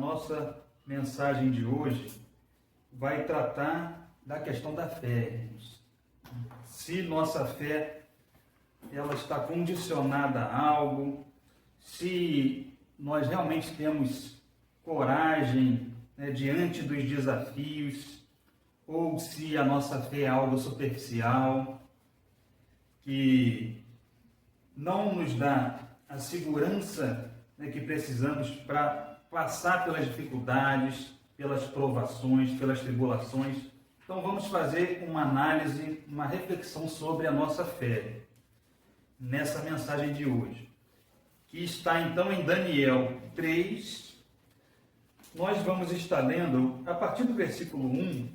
nossa mensagem de hoje vai tratar da questão da fé. Se nossa fé ela está condicionada a algo, se nós realmente temos coragem, né, diante dos desafios, ou se a nossa fé é algo superficial, que não nos dá a segurança, né, que precisamos para passar pelas dificuldades, pelas provações, pelas tribulações. Então vamos fazer uma análise, uma reflexão sobre a nossa fé nessa mensagem de hoje, que está então em Daniel 3. Nós vamos estar lendo a partir do versículo 1.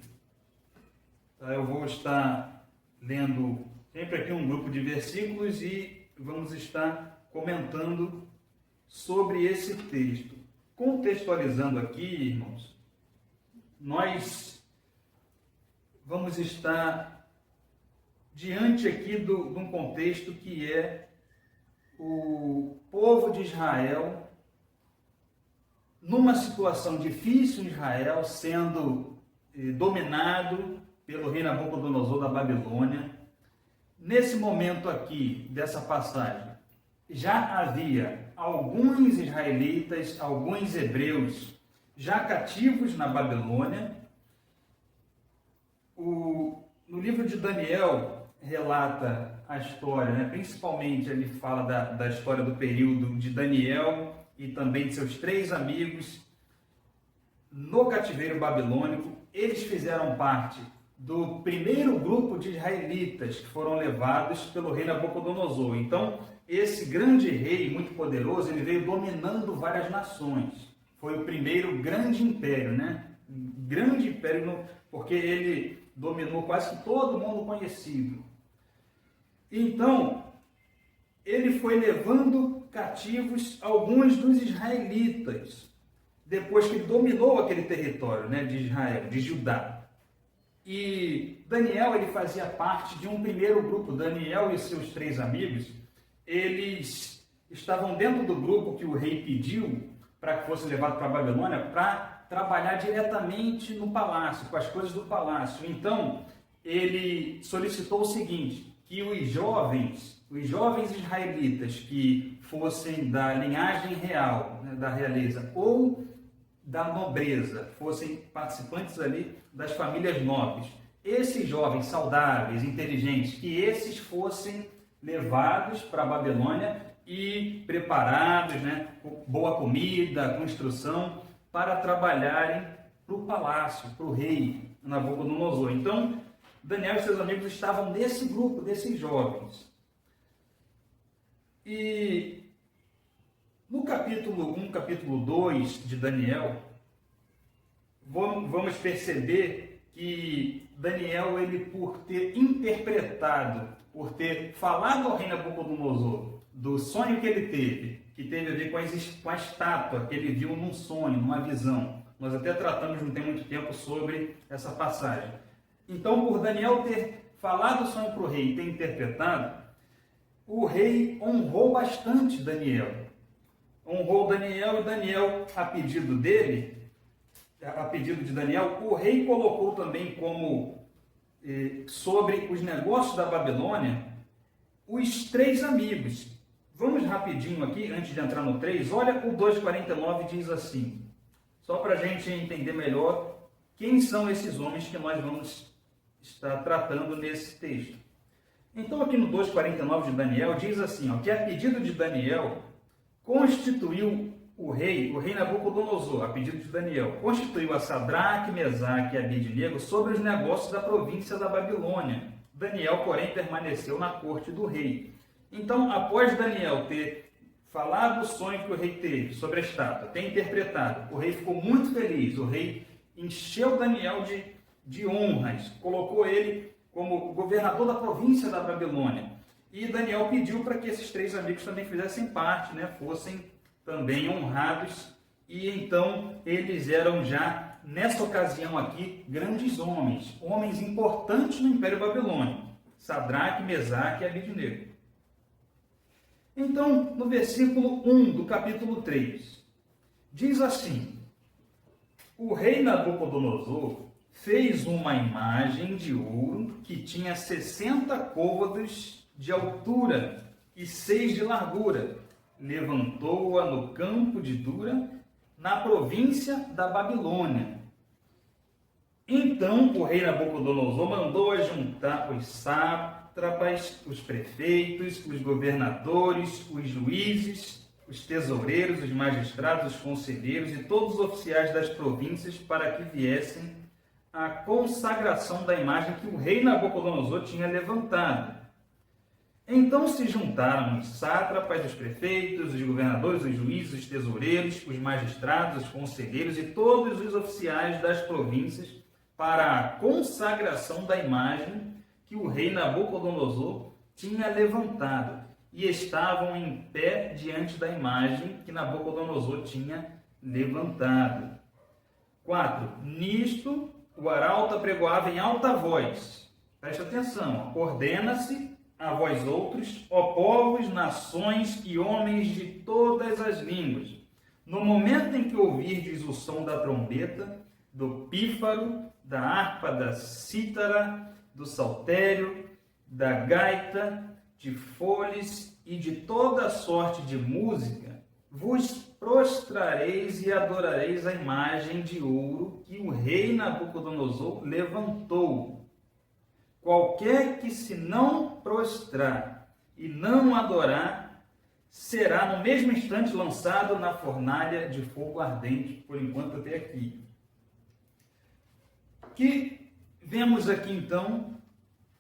Tá? Eu vou estar lendo sempre aqui um grupo de versículos e vamos estar comentando sobre esse texto. Contextualizando aqui, irmãos, nós vamos estar diante aqui de um contexto que é o povo de Israel numa situação difícil em Israel, sendo dominado pelo rei Nabucodonosor da Babilônia. Nesse momento aqui, dessa passagem, já havia alguns israelitas, alguns hebreus, já cativos na Babilônia. No livro de Daniel relata a história, né? Principalmente ele fala da história do período de Daniel e também de seus 3 amigos no cativeiro babilônico. Eles fizeram parte do primeiro grupo de israelitas que foram levados pelo rei Nabucodonosor. Então, esse grande rei, muito poderoso, ele veio dominando várias nações. Foi o primeiro grande império, né? Grande império, porque ele dominou quase que todo mundo conhecido. Então, ele foi levando cativos alguns dos israelitas, depois que ele dominou aquele território, né, de Israel, de Judá. E Daniel, ele fazia parte de um primeiro grupo. Daniel e seus 3 amigos, eles estavam dentro do grupo que o rei pediu para que fosse levado para a Babilônia, para trabalhar diretamente no palácio, com as coisas do palácio. Então, ele solicitou o seguinte, que os jovens israelitas que fossem da linhagem real, né, da realeza, ou da nobreza, fossem participantes ali das famílias nobres, esses jovens saudáveis, inteligentes, que esses fossem levados para a Babilônia e preparados, né, com boa comida, com instrução, para trabalharem para o palácio, para o rei Nabucodonosor. Então, Daniel e seus amigos estavam nesse grupo, desses jovens. E no capítulo 1, capítulo 2 de Daniel, vamos perceber que Daniel, ele por ter interpretado, por ter falado ao rei Nabucodonosor do sonho que ele teve, que teve a ver com a estátua que ele viu num sonho, numa visão. Nós até tratamos não tem muito tempo sobre essa passagem. Então, por Daniel ter falado o sonho para o rei e ter interpretado, o rei honrou bastante Daniel. Honrou Daniel e Daniel, a pedido dele, a pedido de Daniel, o rei colocou também como sobre os negócios da Babilônia os 3 amigos. Vamos rapidinho aqui, antes de entrar no 3, olha o 2,49 diz assim, só para a gente entender melhor quem são esses homens que nós vamos estar tratando nesse texto. Então aqui no 2,49 de Daniel diz assim, ó, que a pedido de Daniel constituiu o rei Nabucodonosor, a pedido de Daniel, constituiu a Sadraque, Mesaque e Abednego sobre os negócios da província da Babilônia. Daniel, porém, permaneceu na corte do rei. Então, após Daniel ter falado o sonho que o rei teve sobre a estátua, ter interpretado, o rei ficou muito feliz, o rei encheu Daniel de honras, colocou ele como governador da província da Babilônia. E Daniel pediu para que esses 3 amigos também fizessem parte, né, fossem também honrados. E então eles eram já, nessa ocasião aqui, grandes homens, homens importantes no Império Babilônico, Sadraque, Mesaque e Abednego. Então, no versículo 1 do capítulo 3, diz assim, O rei Nabucodonosor fez uma imagem de ouro que tinha 60 côvados de altura e 6 de largura. Levantou-a no campo de Dura, na província da Babilônia. Então o rei Nabucodonosor mandou ajuntar os sátrapas, os prefeitos, os governadores, os juízes, os tesoureiros, os magistrados, os conselheiros e todos os oficiais das províncias para que viessem à consagração da imagem que o rei Nabucodonosor tinha levantado. Então se juntaram os sátrapas, os prefeitos, os governadores, os juízes, os tesoureiros, os magistrados, os conselheiros e todos os oficiais das províncias para a consagração da imagem que o rei Nabucodonosor tinha levantado, e estavam em pé diante da imagem que Nabucodonosor tinha levantado. 4. Nisto, o arauto apregoava em alta voz. Presta atenção. Ordena-se a vós outros, ó povos, nações e homens de todas as línguas. No momento em que ouvirdes o som da trombeta, do pífaro, da harpa, da cítara, do saltério, da gaita, de foles e de toda sorte de música, vos prostrareis e adorareis a imagem de ouro que o rei Nabucodonosor levantou. Qualquer que se não prostrar e não adorar, será no mesmo instante lançado na fornalha de fogo ardente, por enquanto até aqui. Que vemos aqui então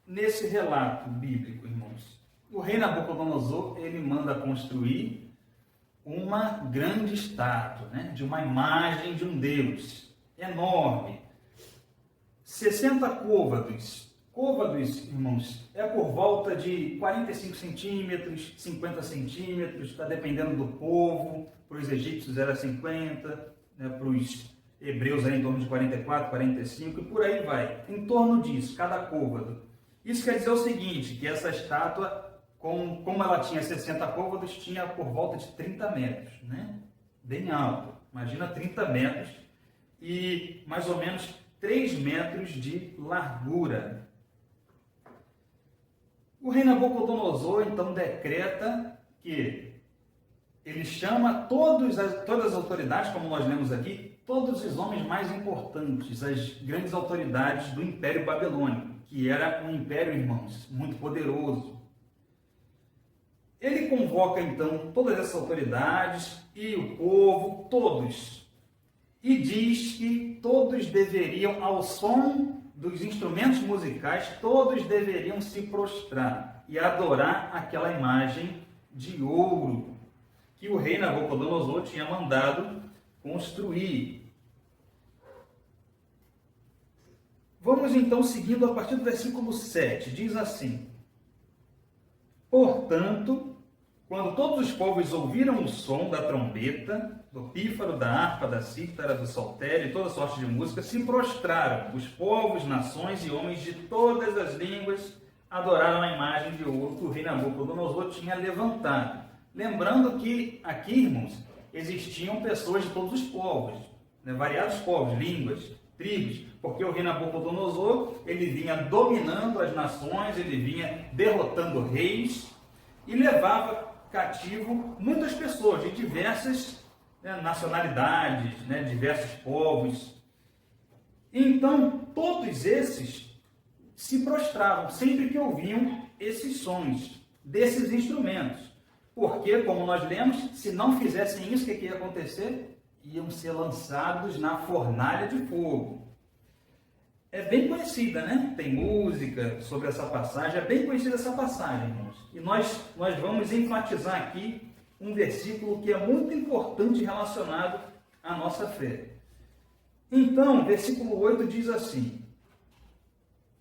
nesse relato bíblico, irmãos. O rei Nabucodonosor, ele manda construir uma grande estátua, de uma imagem de um Deus enorme. 60 côvados. Côvados, irmãos, é por volta de 45 centímetros, 50 centímetros, está dependendo do povo. Para os egípcios era 50, para os hebreus era em torno de 44, 45 e por aí vai. Em torno disso, cada côvado. Isso quer dizer o seguinte, que essa estátua, como ela tinha 60 côvados, tinha por volta de 30 metros, bem alto. Imagina 30 metros e mais ou menos 3 metros de largura. O rei Nabucodonosor, então, decreta que ele chama todas as autoridades, como nós lemos aqui, todos os homens mais importantes, as grandes autoridades do Império Babilônico, que era um império, irmãos, muito poderoso. Ele convoca, então, todas essas autoridades e o povo, todos, e diz que todos deveriam, ao som dos instrumentos musicais, todos deveriam se prostrar e adorar aquela imagem de ouro que o rei Nabucodonosor tinha mandado construir. Vamos então seguindo a partir do versículo 7, diz assim: Portanto, quando todos os povos ouviram o som da trombeta, do pífaro, da harpa, da cítara, do saltério e toda sorte de música, se prostraram. Os povos, nações e homens de todas as línguas adoraram a imagem de ouro que o rei Nabucodonosor tinha levantado. Lembrando que aqui, irmãos, existiam pessoas de todos os povos, variados povos, línguas, tribos, porque o rei Nabucodonosor, ele vinha dominando as nações, ele vinha derrotando reis e levava cativo muitas pessoas de diversas nacionalidades, diversos povos. Então, todos esses se prostravam sempre que ouviam esses sons desses instrumentos. Porque, como nós lemos, se não fizessem isso, o que ia acontecer? Iam ser lançados na fornalha de fogo. É bem conhecida, Tem música sobre essa passagem, é bem conhecida essa passagem, irmãos. E nós vamos enfatizar aqui um versículo que é muito importante relacionado à nossa fé. Então, versículo 8 diz assim: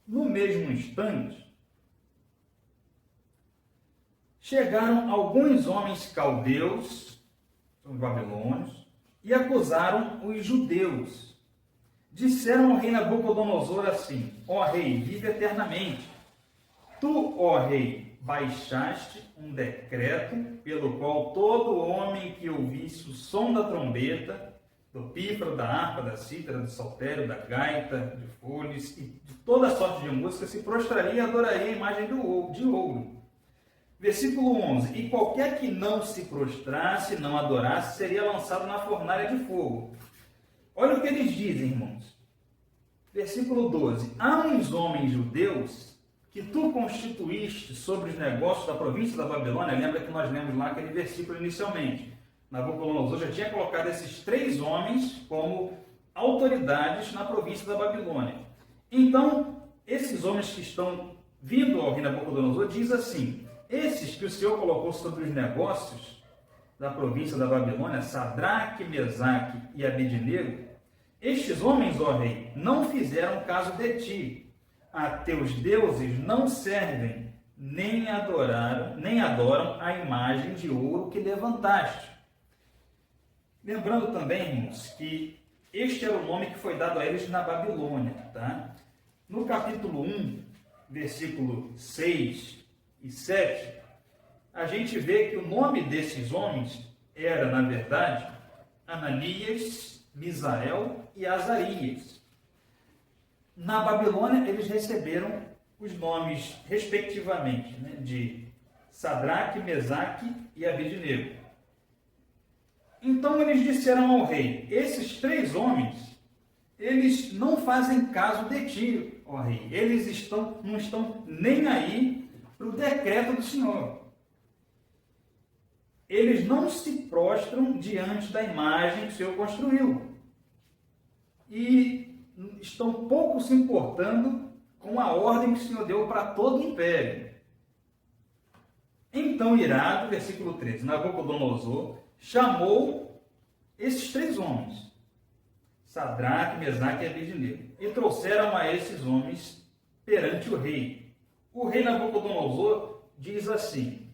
No mesmo instante, chegaram alguns homens caldeus, os babilônios, e acusaram os judeus. Disseram ao rei Nabucodonosor assim: Ó rei, vive eternamente. Tu, ó rei, baixaste um decreto pelo qual todo homem que ouvisse o som da trombeta do pífaro, da harpa, da cítara, do saltério, da gaita, de folhas e de toda sorte de música, se prostraria e adoraria a imagem de ouro. Versículo 11. E qualquer que não se prostrasse, não adorasse, seria lançado na fornalha de fogo. Olha o que eles dizem, irmãos. Versículo 12. Há uns homens judeus que tu constituíste sobre os negócios da província da Babilônia. Lembra que nós lemos lá aquele versículo inicialmente. Nabucodonosor já tinha colocado esses 3 homens como autoridades na província da Babilônia. Então, esses homens que estão vindo ao rei Nabucodonosor diz assim: esses que o Senhor colocou sobre os negócios da província da Babilônia, Sadraque, Mesaque e Abednego, estes homens, ó rei, não fizeram caso de ti. A teus deuses não servem, nem adoram a imagem de ouro que levantaste. Lembrando também, irmãos, que este era o nome que foi dado a eles na Babilônia. Tá? No capítulo 1, versículo 6 e 7, a gente vê que o nome desses homens era, na verdade, Ananias, Misael e Azarias. Na Babilônia, eles receberam os nomes, respectivamente, né, de Sadraque, Mesaque e Abednego. Então eles disseram ao rei: esses 3 homens, eles não fazem caso de ti, ó rei. Eles não estão nem aí para o decreto do Senhor. Eles não se prostram diante da imagem que o Senhor construiu. E estão pouco se importando com a ordem que o Senhor deu para todo o império. Então, irado, versículo 13, Nabucodonosor chamou esses 3 homens, Sadraque, Mesaque e Abednego, e trouxeram a esses homens perante o rei. O rei Nabucodonosor diz assim: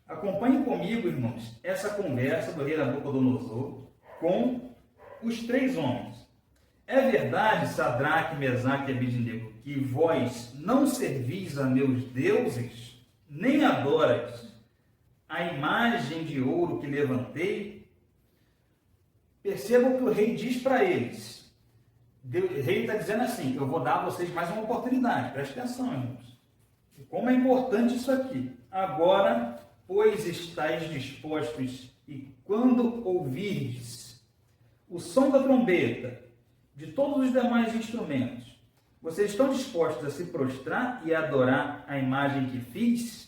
acompanhem comigo, irmãos, essa conversa do rei Nabucodonosor com os 3 homens. É verdade, Sadraque, Mesaque e Abednego, que vós não servis a meus deuses, nem adorais a imagem de ouro que levantei? Percebam o que o rei diz para eles. O rei está dizendo assim: eu vou dar a vocês mais uma oportunidade. Preste atenção, irmãos. Como é importante isso aqui. Agora, pois estáis dispostos, e quando ouvirdes o som da trombeta, de todos os demais instrumentos, vocês estão dispostos a se prostrar e adorar a imagem que fiz?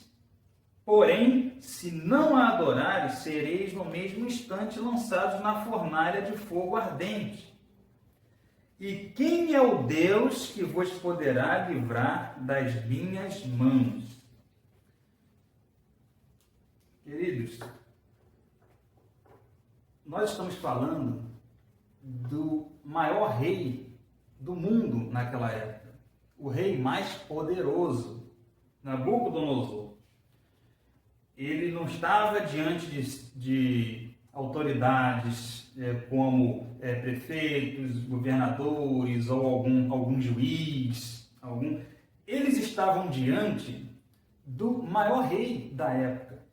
Porém, se não a adorares, sereis no mesmo instante lançados na fornalha de fogo ardente. E quem é o Deus que vos poderá livrar das minhas mãos? Queridos, nós estamos falando do maior rei do mundo naquela época, o rei mais poderoso, Nabucodonosor. Ele não estava diante de autoridades como prefeitos, governadores ou algum juiz. Eles estavam diante do maior rei da época.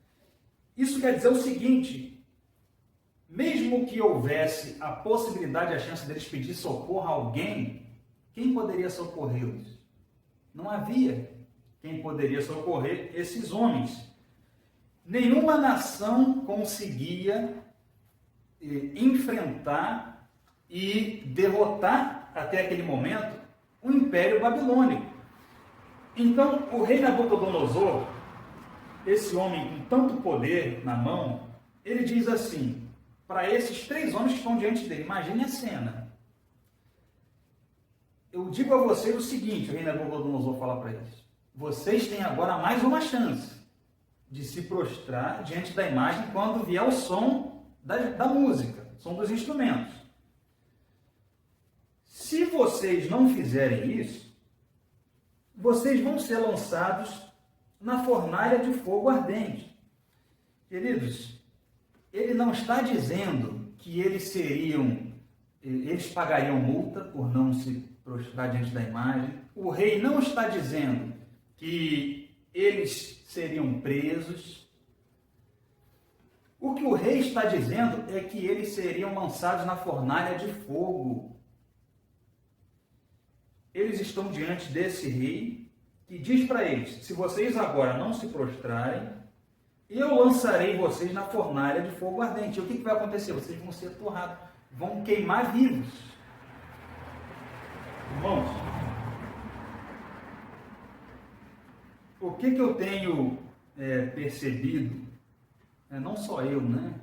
Isso quer dizer o seguinte: mesmo que houvesse a possibilidade, a chance deles pedir socorro a alguém, quem poderia socorrê-los? Não havia quem poderia socorrer esses homens. Nenhuma nação conseguia enfrentar e derrotar, até aquele momento, o Império Babilônico. Então, o rei Nabucodonosor, esse homem com tanto poder na mão, ele diz assim, para esses 3 homens que estão diante dele: imagine a cena. Eu digo a vocês o seguinte, o rei Nabucodonosor fala para eles: vocês têm agora mais uma chance de se prostrar diante da imagem quando vier o som da música, o som dos instrumentos. Se vocês não fizerem isso, vocês vão ser lançados na fornalha de fogo ardente. Queridos, ele não está dizendo que eles pagariam multa por não se prostrar diante da imagem. O rei não está dizendo que eles seriam presos. O O que o rei está dizendo é que eles seriam lançados na fornalha de fogo. Eles estão diante desse rei que diz para eles: se vocês agora não se prostrarem, eu lançarei vocês na fornalha de fogo ardente. E o que vai acontecer? Vocês vão ser torrados, vão queimar vivos. Irmãos, o que eu tenho percebido, não só eu, né?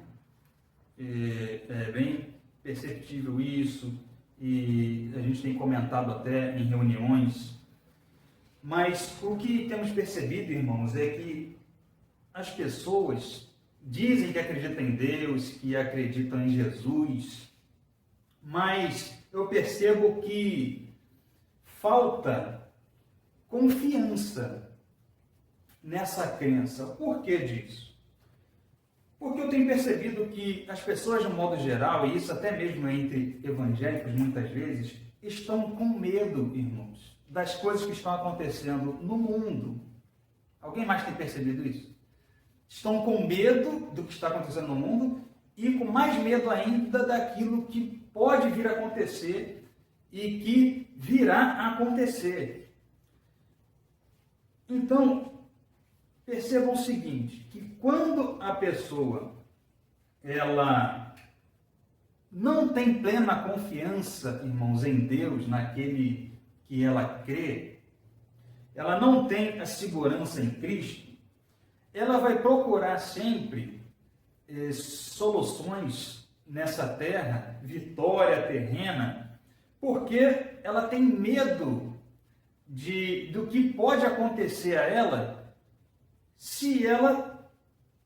É bem perceptível isso, e a gente tem comentado até em reuniões, mas o que temos percebido, irmãos, é que as pessoas dizem que acreditam em Deus, que acreditam em Jesus, mas eu percebo que falta confiança nessa crença. Por que disso? Porque eu tenho percebido que as pessoas, de um modo geral, e isso até mesmo entre evangélicos muitas vezes, estão com medo, irmãos, das coisas que estão acontecendo no mundo. Alguém mais tem percebido isso? Estão com medo do que está acontecendo no mundo e com mais medo ainda daquilo que pode vir a acontecer e que virá a acontecer. Então, percebam o seguinte, que quando a pessoa ela não tem plena confiança, irmãos, em Deus, naquele que ela crê, ela não tem a segurança em Cristo, ela vai procurar sempre soluções nessa terra, vitória terrena, porque ela tem medo do que pode acontecer a ela se ela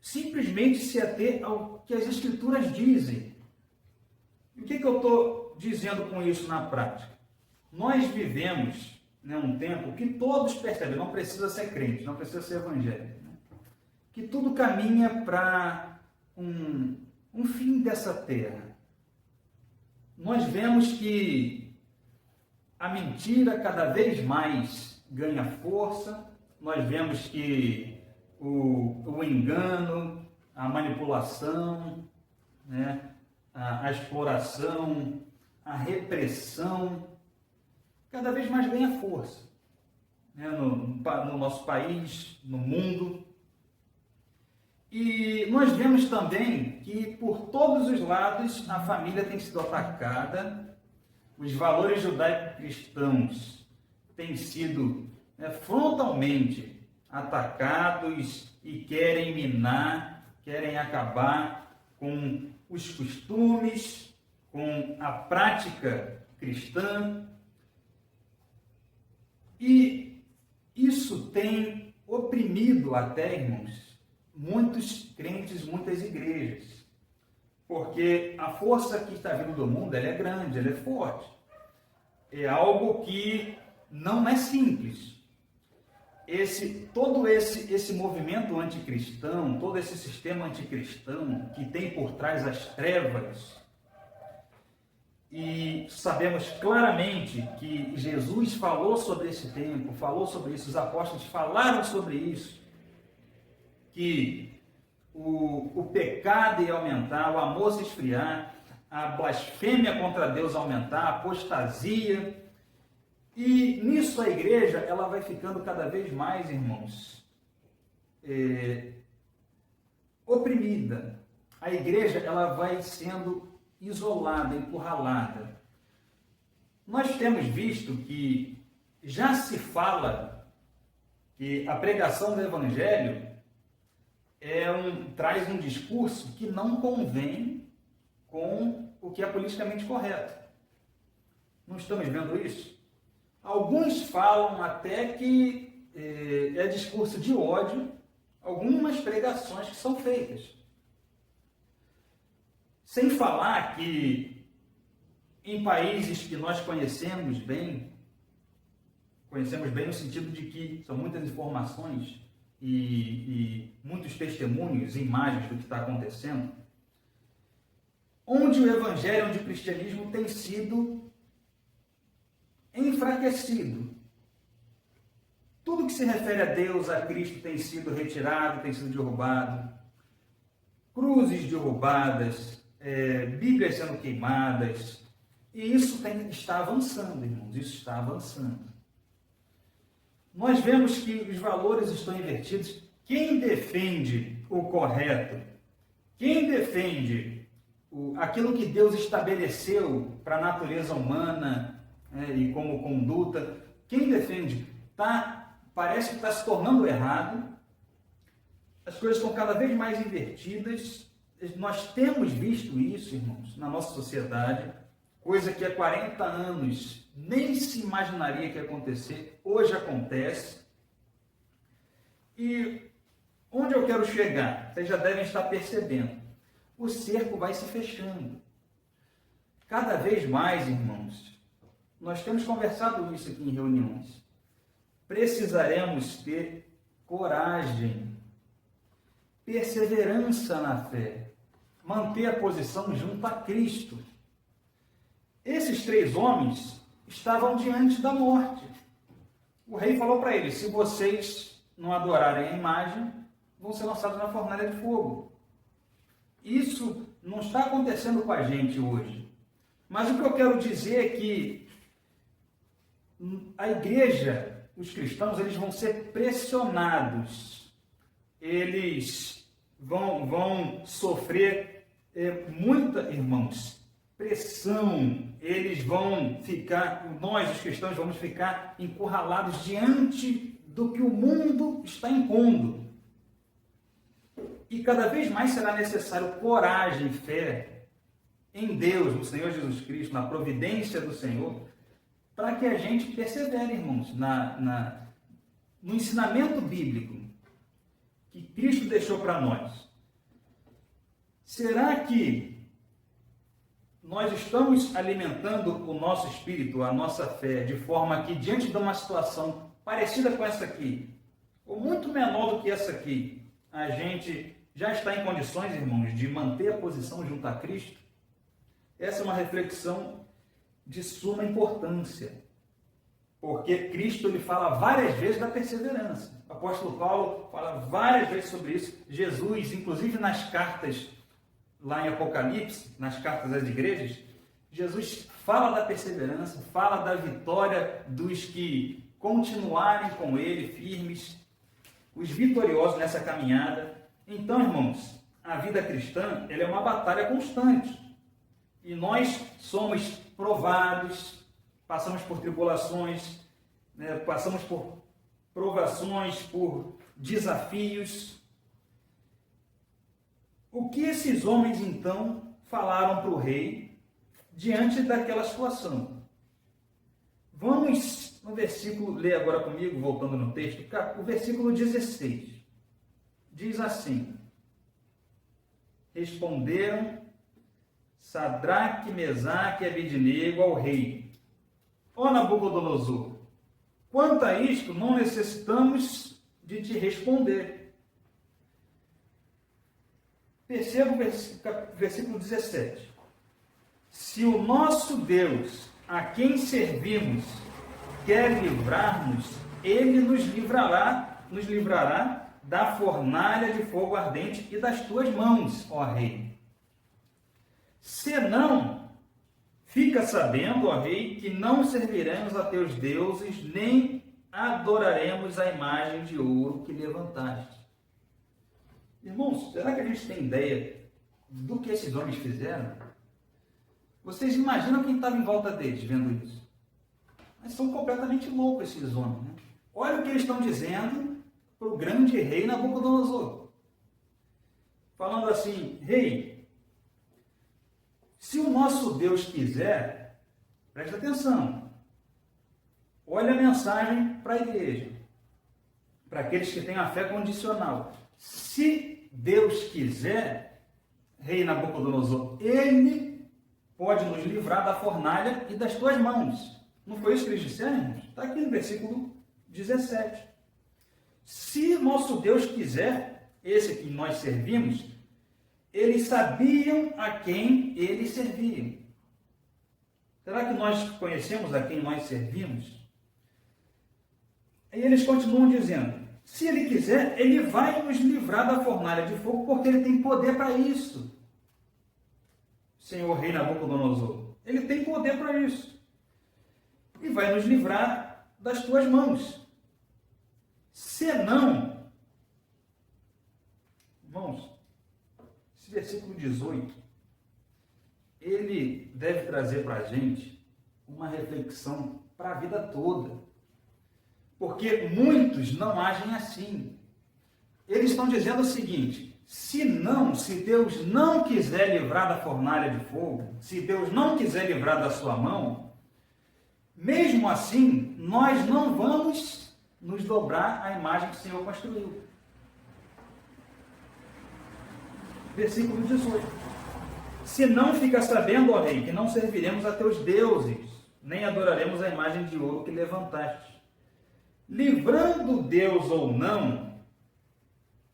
simplesmente se ater ao que as Escrituras dizem. E o que eu estou dizendo com isso na prática? Nós vivemos um tempo que todos percebem, não precisa ser crente, não precisa ser evangélico, que tudo caminha para um fim dessa terra. Nós vemos que a mentira cada vez mais ganha força, nós vemos que o engano, a manipulação, a exploração, a repressão, cada vez mais ganha força no nosso país, no mundo. E nós vemos também que por todos os lados a família tem sido atacada, os valores judaico-cristãos têm sido frontalmente atacados e querem minar, querem acabar com os costumes, com a prática cristã. E isso tem oprimido até, irmãos, muitos crentes, muitas igrejas, porque a força que está vindo do mundo, ela é grande, ela é forte, é algo que não é simples. Todo esse movimento anticristão, todo esse sistema anticristão que tem por trás as trevas, e sabemos claramente que Jesus falou sobre esse tempo, falou sobre isso, os apóstolos falaram sobre isso, que o pecado ia aumentar, o amor se esfriar, a blasfêmia contra Deus aumentar, a apostasia. E nisso a igreja ela vai ficando cada vez mais, irmãos, oprimida. A igreja ela vai sendo isolada, encurralada. Nós temos visto que já se fala que a pregação do Evangelho traz um discurso que não convém com o que é politicamente correto. Não estamos vendo isso? Alguns falam até que é discurso de ódio, algumas pregações que são feitas. Sem falar que em países que nós conhecemos bem no sentido de que são muitas informações e muitos testemunhos, imagens do que está acontecendo, onde o evangelho, onde o cristianismo tem sido enfraquecido. Tudo que se refere a Deus, a Cristo, tem sido retirado, tem sido derrubado. cruzes derrubadas, Bíblias sendo queimadas, e isso está avançando, irmãos, isso está avançando. Nós vemos que os valores estão invertidos. Quem defende o correto, quem defende aquilo que Deus estabeleceu para a natureza humana, e como conduta, quem defende, parece que está se tornando errado, as coisas estão cada vez mais invertidas. Nós temos visto isso, irmãos, na nossa sociedade, coisa que há 40 anos nem se imaginaria que ia acontecer, hoje acontece. E onde eu quero chegar? Vocês já devem estar percebendo. O cerco vai se fechando. Cada vez mais, irmãos, nós temos conversado isso aqui em reuniões. Precisaremos ter coragem, perseverança na fé, manter a posição junto a Cristo. Esses 3 homens estavam diante da morte. O rei falou para eles: se vocês não adorarem a imagem, vão ser lançados na fornalha de fogo. Isso não está acontecendo com a gente hoje. Mas o que eu quero dizer é que a igreja, os cristãos, eles vão ser pressionados. Eles vão sofrer muita, irmãos, pressão. Eles vão ficar, nós, os cristãos, vamos ficar encurralados diante do que o mundo está impondo. E cada vez mais será necessário coragem e fé em Deus, no Senhor Jesus Cristo, na providência do Senhor, para que a gente persevere, irmãos, no ensinamento bíblico que Cristo deixou para nós. Será que nós estamos alimentando o nosso espírito, a nossa fé, de forma que, diante de uma situação parecida com essa aqui, ou muito menor do que essa aqui, a gente já está em condições, irmãos, de manter a posição junto a Cristo? Essa é uma reflexão de suma importância, porque Cristo ele fala várias vezes da perseverança. O apóstolo Paulo fala várias vezes sobre isso. Jesus, inclusive nas cartas, lá em Apocalipse, nas cartas às igrejas, Jesus fala da perseverança, fala da vitória dos que continuarem com ele, firmes, os vitoriosos nessa caminhada. Então, irmãos, a vida cristã ela é uma batalha constante. E nós somos provados, passamos por tribulações, passamos por provações, por desafios. O que esses homens, então, falaram para o rei diante daquela situação? Vamos no versículo, ler agora comigo, voltando no texto, o versículo 16. Diz assim: responderam Sadraque, Mesaque e Abednego ao rei: ó Nabucodonosor, quanto a isto, não necessitamos de te responder. Perceba o versículo 17. Se o nosso Deus, a quem servimos, quer livrar-nos, ele nos livrará da fornalha de fogo ardente e das tuas mãos, ó rei. Senão, fica sabendo, ó rei, que não serviremos a teus deuses, nem adoraremos a imagem de ouro que levantaste. Irmãos, será que a gente tem ideia do que esses homens fizeram? Vocês imaginam quem estava em volta deles vendo isso? Mas são completamente loucos esses homens, né? Olha o que eles estão dizendo para o grande rei Nabucodonosor. Falando assim: rei, se o nosso Deus quiser, presta atenção, olha a mensagem para a igreja, para aqueles que têm a fé condicional. Se Deus quiser, rei Nabucodonosor, ele pode nos livrar da fornalha e das tuas mãos. Não foi isso que eles disseram, irmãos? Está aqui no versículo 17. Se nosso Deus quiser, esse que nós servimos, eles sabiam a quem eles serviam. Será que nós conhecemos a quem nós servimos? E eles continuam dizendo: Se ele quiser, ele vai nos livrar da fornalha de fogo, porque ele tem poder para isso. Senhor Rei Nabucodonosor, ele tem poder para isso. E vai nos livrar das tuas mãos. Senão, irmãos, esse versículo 18, ele deve trazer para a gente uma reflexão para a vida toda. Porque muitos não agem assim. Eles estão dizendo o seguinte: se Deus não quiser livrar da fornalha de fogo, se Deus não quiser livrar da sua mão, mesmo assim, nós não vamos nos dobrar à imagem que o Senhor construiu. Versículo 18. Se não fica sabendo, ó rei, que não serviremos a teus deuses, nem adoraremos a imagem de ouro que levantaste. Livrando Deus ou não,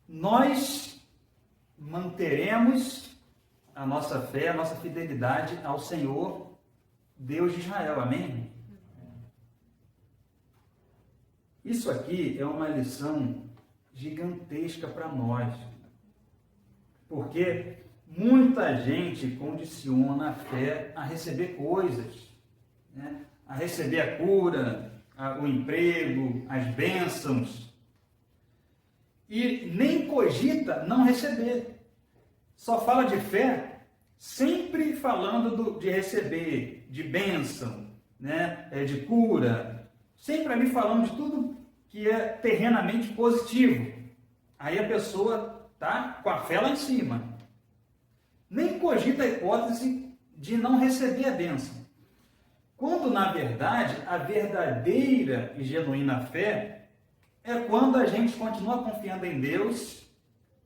nós manteremos a nossa fé, a nossa fidelidade ao Senhor, Deus de Israel. Amém? Isso aqui é uma lição gigantesca para nós, porque muita gente condiciona a fé a receber coisas, né? A receber a cura, o emprego, as bênçãos, e nem cogita não receber. Só fala de fé sempre falando de receber, de bênção, né? De cura, sempre ali falando de tudo que é terrenamente positivo. Aí a pessoa está com a fé lá em cima. Nem cogita a hipótese de não receber a bênção. Quando, na verdade, a verdadeira e genuína fé é quando a gente continua confiando em Deus,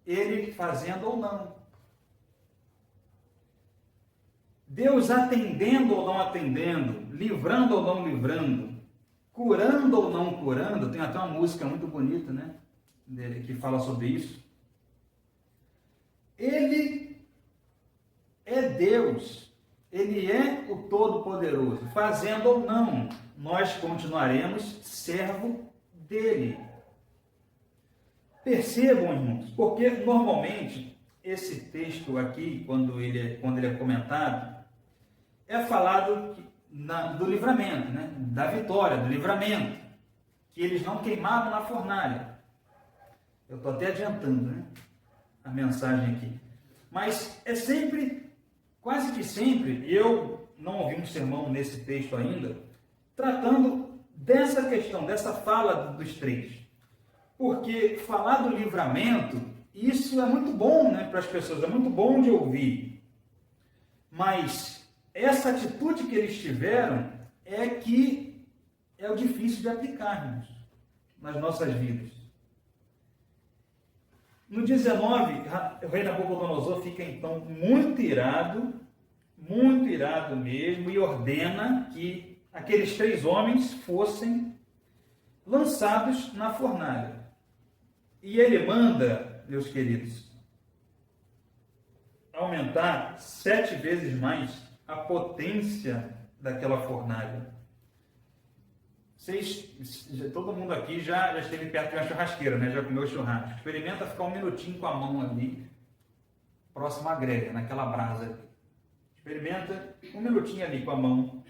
Ele fazendo ou não. Deus atendendo ou não atendendo, livrando ou não livrando, curando ou não curando. Tem até uma música muito bonita, né, que fala sobre isso. Ele é Deus. Ele é o Todo-Poderoso. Fazendo ou não, nós continuaremos servo dele. Percebam, irmãos, porque normalmente esse texto aqui, quando ele é comentado, é falado do livramento, né? Da vitória, do livramento, que eles não queimavam na fornalha. Eu estou até adiantando, né, a mensagem aqui. Mas é sempre, quase que sempre, e eu não ouvi um sermão nesse texto ainda, tratando dessa questão, dessa fala dos três. Porque falar do livramento, isso é muito bom, né, para as pessoas, é muito bom de ouvir. Mas essa atitude que eles tiveram é que é o difícil de aplicarmos nas nossas vidas. No 19, o rei Nabucodonosor fica então muito irado mesmo, e ordena que aqueles 3 homens fossem lançados na fornalha. E ele manda, meus queridos, aumentar 7 vezes mais a potência daquela fornalha. Todo mundo aqui já esteve perto de uma churrasqueira, né? Já comeu churrasco. Experimenta ficar 1 minutinho com a mão ali, próximo à grelha, naquela brasa. Experimenta 1 minutinho ali com a mão,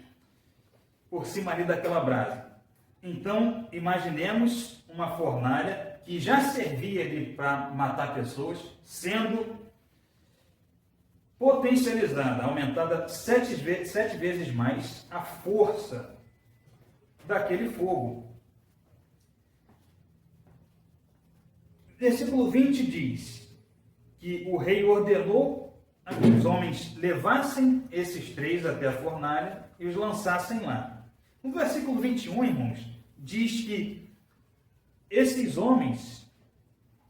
por cima ali daquela brasa. Então, imaginemos uma fornalha que já servia ali para matar pessoas, sendo potencializada, aumentada 7 vezes mais a força daquele fogo. Versículo 20 diz que o rei ordenou a que os homens levassem esses 3 até a fornalha e os lançassem lá. No versículo 21, irmãos, diz que esses homens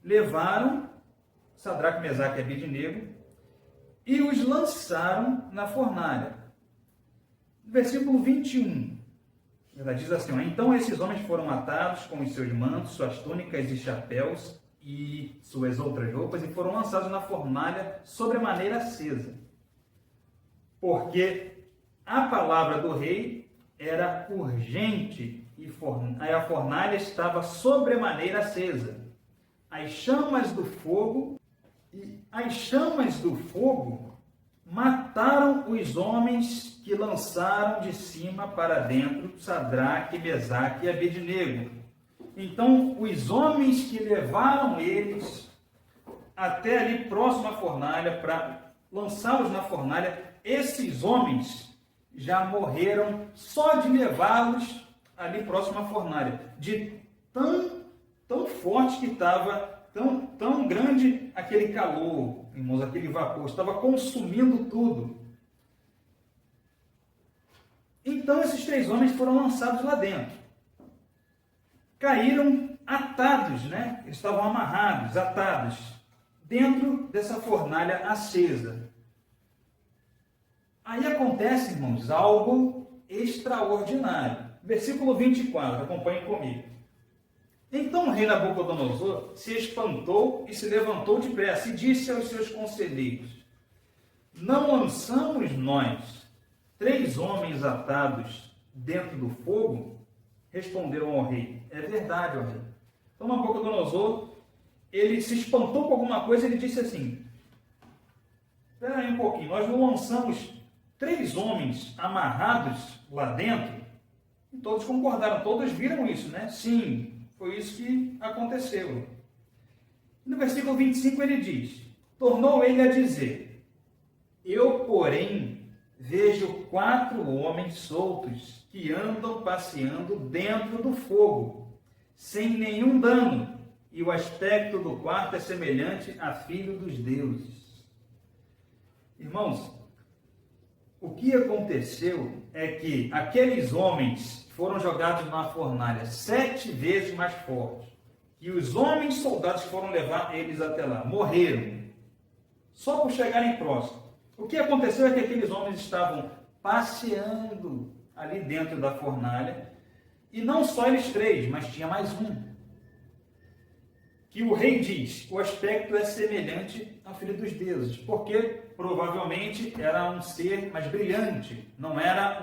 levaram Sadraque, Mesaque e Abednego e os lançaram na fornalha. No versículo 21, ela diz assim: então esses homens foram atados com os seus mantos, suas túnicas e chapéus e suas outras roupas, e foram lançados na fornalha sobremaneira acesa, porque a palavra do rei era urgente Aí a fornalha estava sobremaneira acesa. As chamas do fogo mataram os homens que lançaram de cima para dentro Sadraque, Mesaque e Abednego. Então, os homens que levaram eles até ali próximo à fornalha, para lançá-los na fornalha, esses homens já morreram só de levá-los ali próximo à fornalha, de tão forte que estava, tão grande aquele calor, irmãos, aquele vapor, estava consumindo tudo. Então esses 3 homens foram lançados lá dentro. Caíram atados, né? Eles estavam amarrados, atados, dentro dessa fornalha acesa. Aí acontece, irmãos, algo extraordinário. Versículo 24, acompanhem comigo. Então o rei Nabucodonosor se espantou e se levantou depressa e disse aos seus conselheiros: não lançamos nós 3 homens atados dentro do fogo? Responderam ao rei: é verdade, ó rei. Então Nabucodonosor, ele se espantou com alguma coisa e ele disse assim: espera aí um pouquinho, nós não lançamos 3 homens amarrados lá dentro? E todos concordaram, todos viram isso, né? Sim, foi isso que aconteceu. No versículo 25 ele diz: tornou ele a dizer: eu, porém, vejo 4 homens soltos que andam passeando dentro do fogo, sem nenhum dano, e o aspecto do quarto é semelhante a filho dos deuses. Irmãos, o que aconteceu é que aqueles homens foram jogados na fornalha 7 vezes mais forte. E os homens soldados que foram levar eles até lá morreram, só por chegarem próximo. O que aconteceu é que aqueles homens estavam passeando ali dentro da fornalha, e não só eles 3, mas tinha mais um. Que o rei diz, o aspecto é semelhante ao filho dos deuses, porque provavelmente era um ser mais brilhante, não era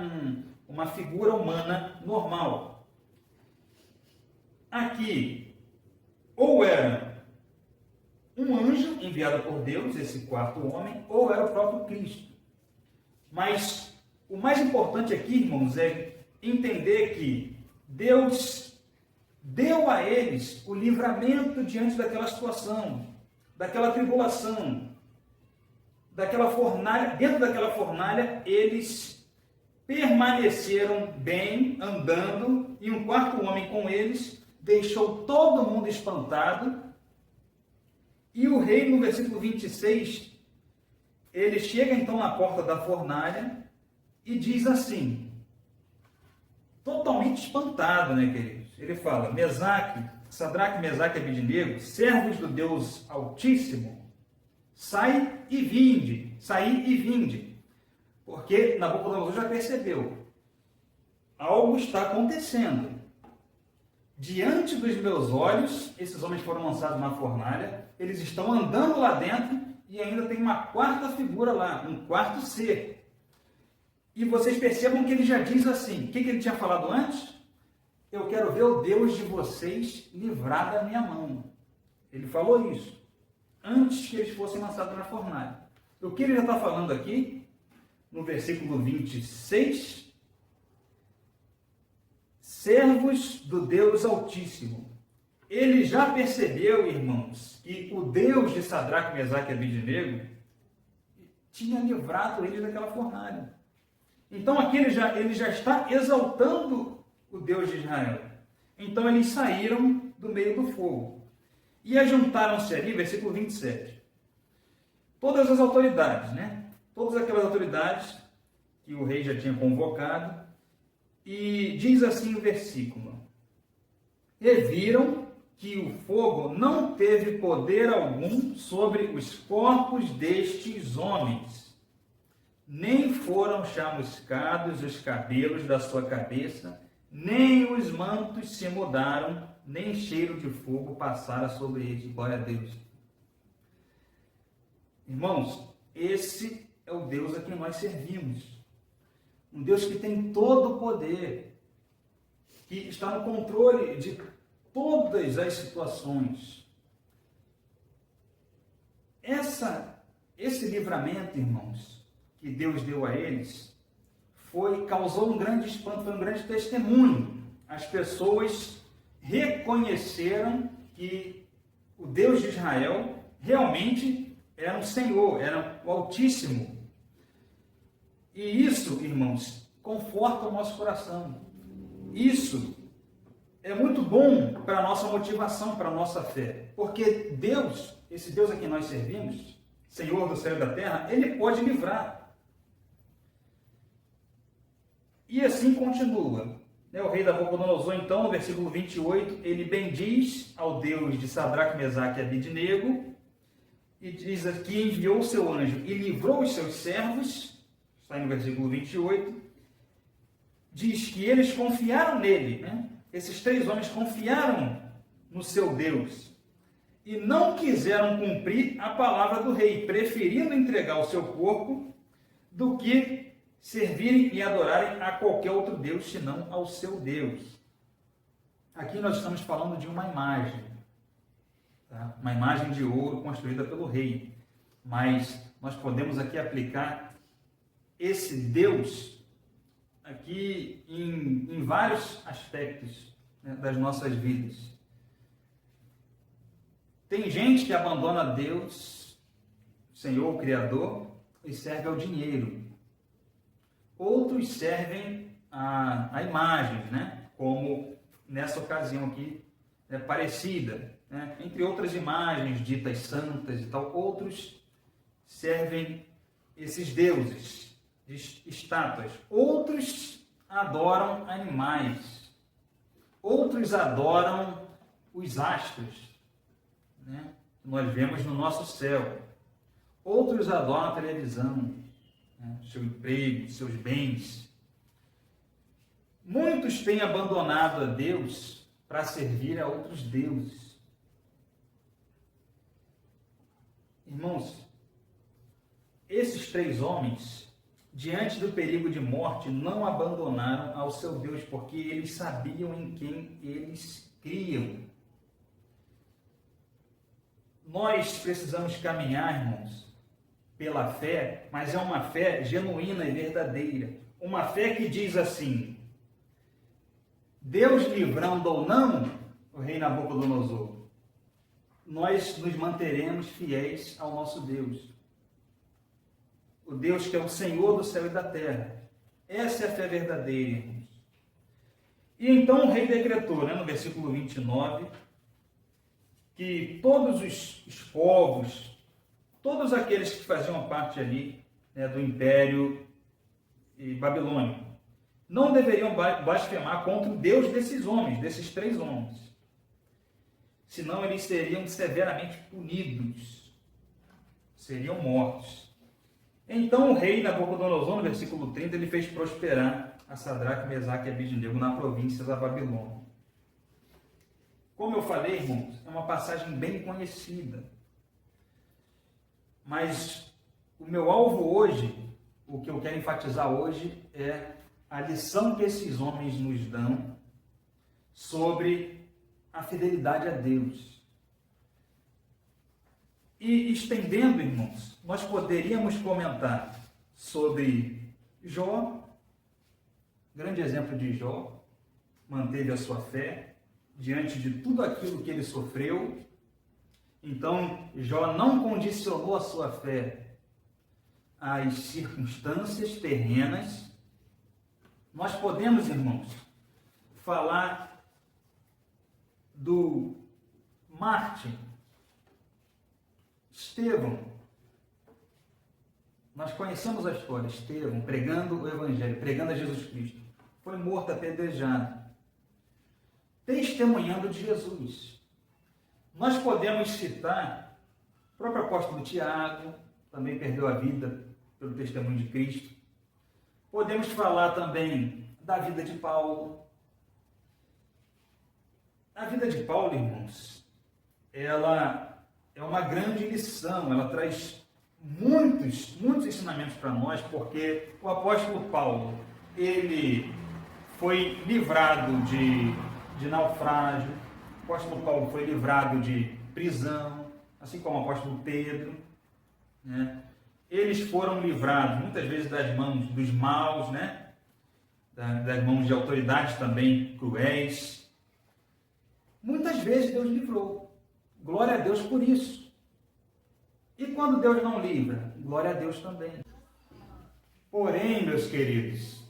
uma figura humana normal. Aqui, ou era um anjo enviado por Deus, esse 4º homem, ou era o próprio Cristo. Mas o mais importante aqui, irmãos, é entender que Deus deu a eles o livramento diante daquela situação, daquela tribulação, daquela fornalha. Dentro daquela fornalha, eles permaneceram bem, andando, e um 4º homem com eles deixou todo mundo espantado. E o rei, no versículo 26, ele chega então na porta da fornalha e diz assim, totalmente espantado, né, queridos? Ele fala: Sadraque, Mesaque e Abednego, servos do Deus Altíssimo, saí e vinde. Porque Nabucodonosor já percebeu, algo está acontecendo. Diante dos meus olhos, esses homens foram lançados na fornalha, eles estão andando lá dentro e ainda tem uma 4ª figura lá, um 4º ser. E vocês percebam que ele já diz assim, o que ele tinha falado antes? Eu quero ver o Deus de vocês livrar da minha mão. Ele falou isso, antes que eles fossem lançados na fornalha. O que ele já está falando aqui, no versículo 26, servos do Deus Altíssimo. Ele já percebeu, irmãos, que o Deus de Sadraque, Mesaque e Abednego tinha livrado eles daquela fornalha. Então aqui ele já está exaltando o Deus de Israel. Então eles saíram do meio do fogo. E ajuntaram-se ali, versículo 27. Todas as autoridades, né? Todas aquelas autoridades que o rei já tinha convocado. E diz assim o versículo: e viram que o fogo não teve poder algum sobre os corpos destes homens, nem foram chamuscados os cabelos da sua cabeça, nem os mantos se mudaram, nem cheiro de fogo passara sobre eles. Glória a Deus. Irmãos, esse é o Deus a quem nós servimos. Um Deus que tem todo o poder, que está no controle de todas as situações. Esse livramento, irmãos, que Deus deu a eles, causou um grande espanto, foi um grande testemunho. As pessoas reconheceram que o Deus de Israel realmente era um Senhor, era o Altíssimo. E isso, irmãos, conforta o nosso coração. Isso é muito bom para a nossa motivação, para a nossa fé. Porque Deus, esse Deus a quem nós servimos, Senhor do céu e da terra, Ele pode livrar. E assim continua. O rei Nabucodonosor, então, no versículo 28, ele bendiz ao Deus de Sadraque, Mesaque e Abidnego, e diz que enviou o seu anjo e livrou os seus servos, está aí no versículo 28, diz que eles confiaram nele, né? Esses 3 homens confiaram no seu Deus, e não quiseram cumprir a palavra do rei, preferindo entregar o seu corpo do que servirem e adorarem a qualquer outro Deus, senão ao seu Deus. Aqui nós estamos falando de uma imagem, tá? Uma imagem de ouro construída pelo rei. Mas nós podemos aqui aplicar esse Deus aqui em vários aspectos, né, das nossas vidas. Tem gente que abandona Deus, Senhor, o Criador, e serve ao dinheiro. Outros servem a imagens, né? Como nessa ocasião aqui, parecida, né? Entre outras imagens ditas santas e tal, outros servem esses deuses, estátuas. Outros adoram animais. Outros adoram os astros, né? Que nós vemos no nosso céu. Outros adoram a televisão, seu emprego, seus bens. Muitos têm abandonado a Deus para servir a outros deuses. Irmãos, esses 3 homens, diante do perigo de morte, não abandonaram ao seu Deus, porque eles sabiam em quem eles criam. Nós precisamos caminhar, irmãos, pela fé, mas é uma fé genuína e verdadeira. Uma fé que diz assim: Deus livrando ou não o rei Nabucodonosor, nós nos manteremos fiéis ao nosso Deus. O Deus que é o Senhor do céu e da terra. Essa é a fé verdadeira, irmãos. E então o rei decretou, no versículo 29, que todos os povos, todos aqueles que faziam parte ali, do Império Babilônico, não deveriam blasfemar contra o Deus desses homens, desses 3 homens. Senão eles seriam severamente punidos, seriam mortos. Então o rei Nabucodonosor, no versículo 30, ele fez prosperar a Sadraque, Mesaque e Abidnego na província da Babilônia. Como eu falei, irmãos, é uma passagem bem conhecida. Mas o meu alvo hoje, o que eu quero enfatizar hoje, é a lição que esses homens nos dão sobre a fidelidade a Deus. E estendendo, irmãos, nós poderíamos comentar sobre Jó, grande exemplo de Jó, manteve a sua fé diante de tudo aquilo que ele sofreu. Então, Jó não condicionou a sua fé às circunstâncias terrenas. Nós podemos, irmãos, falar do mártir Estevão. Nós conhecemos a história. Estevão pregando o Evangelho, pregando a Jesus Cristo. Foi morto apedrejado, testemunhando de Jesus. Nós podemos citar o próprio apóstolo Tiago, também perdeu a vida pelo testemunho de Cristo. Podemos falar também da vida de Paulo. A vida de Paulo, irmãos, ela é uma grande lição, ela traz muitos ensinamentos para nós, porque o apóstolo Paulo, ele foi livrado de naufrágio, o apóstolo Paulo foi livrado de prisão, assim como o apóstolo Pedro, né? Eles foram livrados muitas vezes das mãos dos maus, né? Das mãos de autoridades também cruéis. Muitas vezes Deus livrou. Glória a Deus por isso. E quando Deus não livra, glória a Deus também. Porém, meus queridos,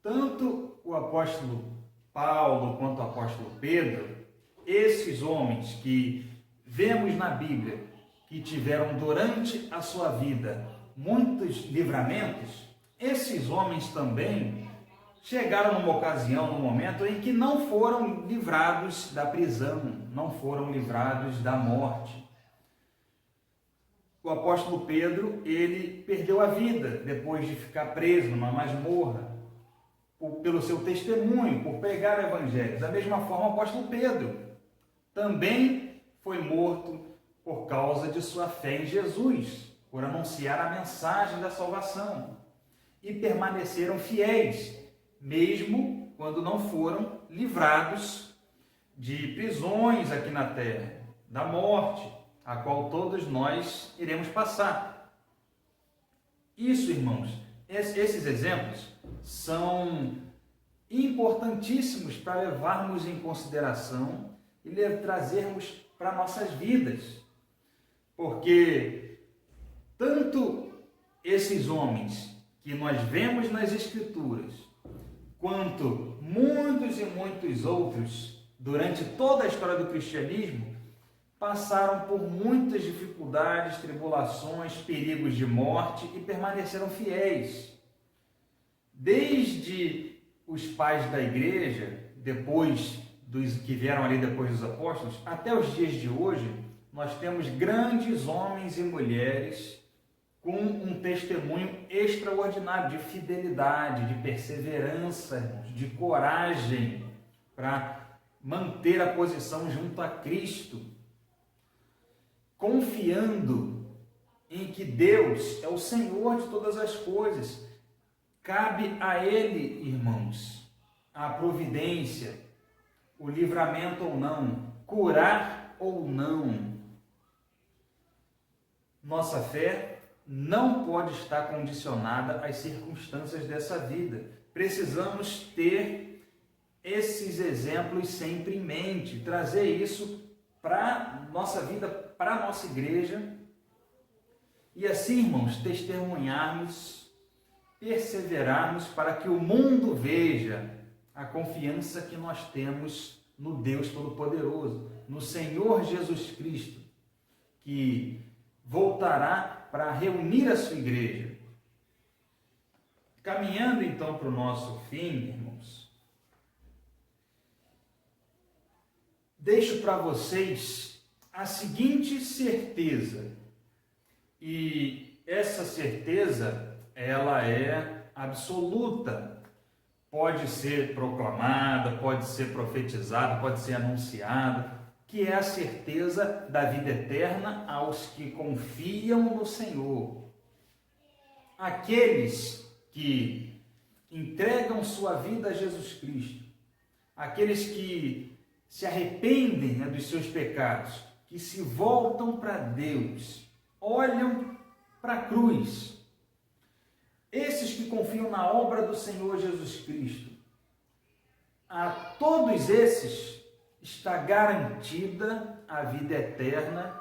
tanto o apóstolo Paulo quanto o apóstolo Pedro, esses homens que vemos na Bíblia, que tiveram durante a sua vida muitos livramentos, esses homens também chegaram numa ocasião, num momento em que não foram livrados da prisão, não foram livrados da morte. O apóstolo Pedro, ele perdeu a vida depois de ficar preso numa masmorra, pelo seu testemunho, por pregar o evangelho. Da mesma forma, o apóstolo Pedro também foi morto por causa de sua fé em Jesus, por anunciar a mensagem da salvação. E permaneceram fiéis, mesmo quando não foram livrados de prisões aqui na terra, da morte, a qual todos nós iremos passar. Isso, irmãos, esses exemplos são importantíssimos para levarmos em consideração e trazermos para nossas vidas. Porque tanto esses homens que nós vemos nas Escrituras, quanto muitos e muitos outros, durante toda a história do cristianismo, passaram por muitas dificuldades, tribulações, perigos de morte e permaneceram fiéis. Desde os pais da igreja, depois dos que vieram ali depois dos apóstolos, até os dias de hoje, nós temos grandes homens e mulheres com um testemunho extraordinário de fidelidade, de perseverança, de coragem para manter a posição junto a Cristo, confiando em que Deus é o Senhor de todas as coisas. Cabe a Ele, irmãos, a providência, o livramento ou não, curar ou não. Nossa fé não pode estar condicionada às circunstâncias dessa vida. Precisamos ter esses exemplos sempre em mente, trazer isso para a nossa vida, para a nossa igreja, e assim, irmãos, testemunharmos, perseverarmos para que o mundo veja a confiança que nós temos no Deus Todo-Poderoso, no Senhor Jesus Cristo, que voltará para reunir a sua igreja. Caminhando então para o nosso fim, irmãos, deixo para vocês a seguinte certeza, e essa certeza, ela é absoluta, pode ser proclamada, pode ser profetizada, pode ser anunciada, que é a certeza da vida eterna aos que confiam no Senhor. Aqueles que entregam sua vida a Jesus Cristo, aqueles que se arrependem, né, dos seus pecados, que se voltam para Deus, olham para a cruz. Esses que confiam na obra do Senhor Jesus Cristo, a todos esses está garantida a vida eterna,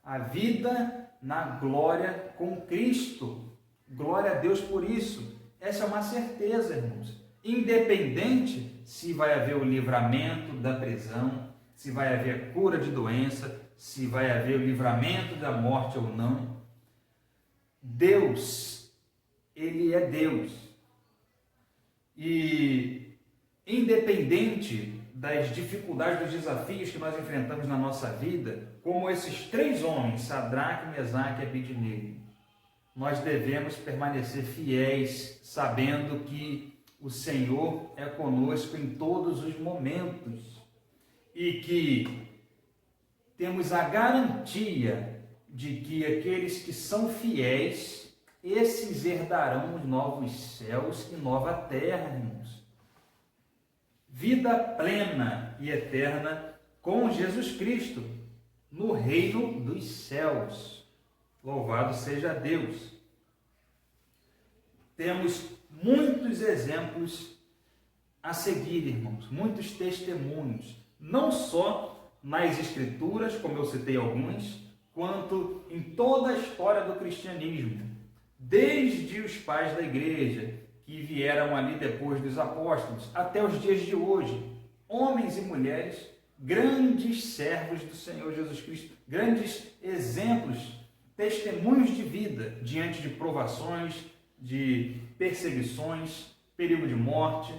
a vida na glória com Cristo. Glória a Deus por isso. Essa é uma certeza, irmãos. Independente se vai haver o livramento da prisão, se vai haver a cura de doença, se vai haver o livramento da morte ou não, Deus, Ele é Deus. E independente das dificuldades, dos desafios que nós enfrentamos na nossa vida, como esses três homens, Sadraque, Mesaque e Abednego, nós devemos permanecer fiéis, sabendo que o Senhor é conosco em todos os momentos e que temos a garantia de que aqueles que são fiéis, esses herdarão os novos céus e nova terra, irmãos. vida plena e eterna com Jesus Cristo no reino dos céus. Louvado seja Deus! Temos muitos exemplos a seguir, irmãos, muitos testemunhos, não só nas Escrituras, como eu citei alguns, quanto em toda a história do cristianismo, desde os pais da igreja, que vieram ali depois dos apóstolos, até os dias de hoje, homens e mulheres, grandes servos do Senhor Jesus Cristo, grandes exemplos, testemunhos de vida diante de provações, de perseguições, período de morte.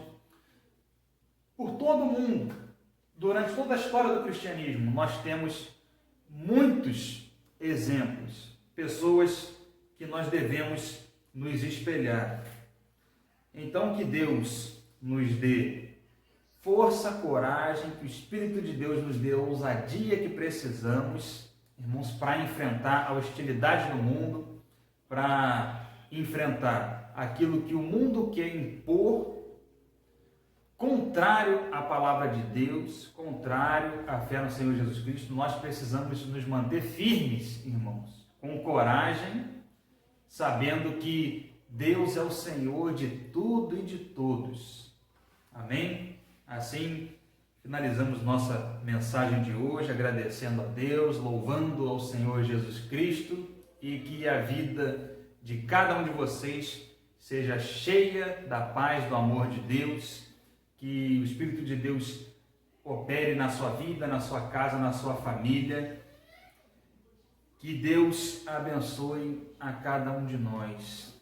Por todo o mundo, durante toda a história do cristianismo, nós temos muitos exemplos, pessoas que nós devemos nos espelhar. Então, que Deus nos dê força, coragem, que o Espírito de Deus nos dê a ousadia que precisamos, irmãos, para enfrentar a hostilidade do mundo, para enfrentar aquilo que o mundo quer impor, contrário à palavra de Deus, contrário à fé no Senhor Jesus Cristo. Nós precisamos nos manter firmes, irmãos, com coragem, sabendo que Deus é o Senhor de tudo e de todos. Amém? Assim, finalizamos nossa mensagem de hoje, agradecendo a Deus, louvando ao Senhor Jesus Cristo, e que a vida de cada um de vocês seja cheia da paz, do amor de Deus, que o Espírito de Deus opere na sua vida, na sua casa, na sua família. Que Deus abençoe a cada um de nós.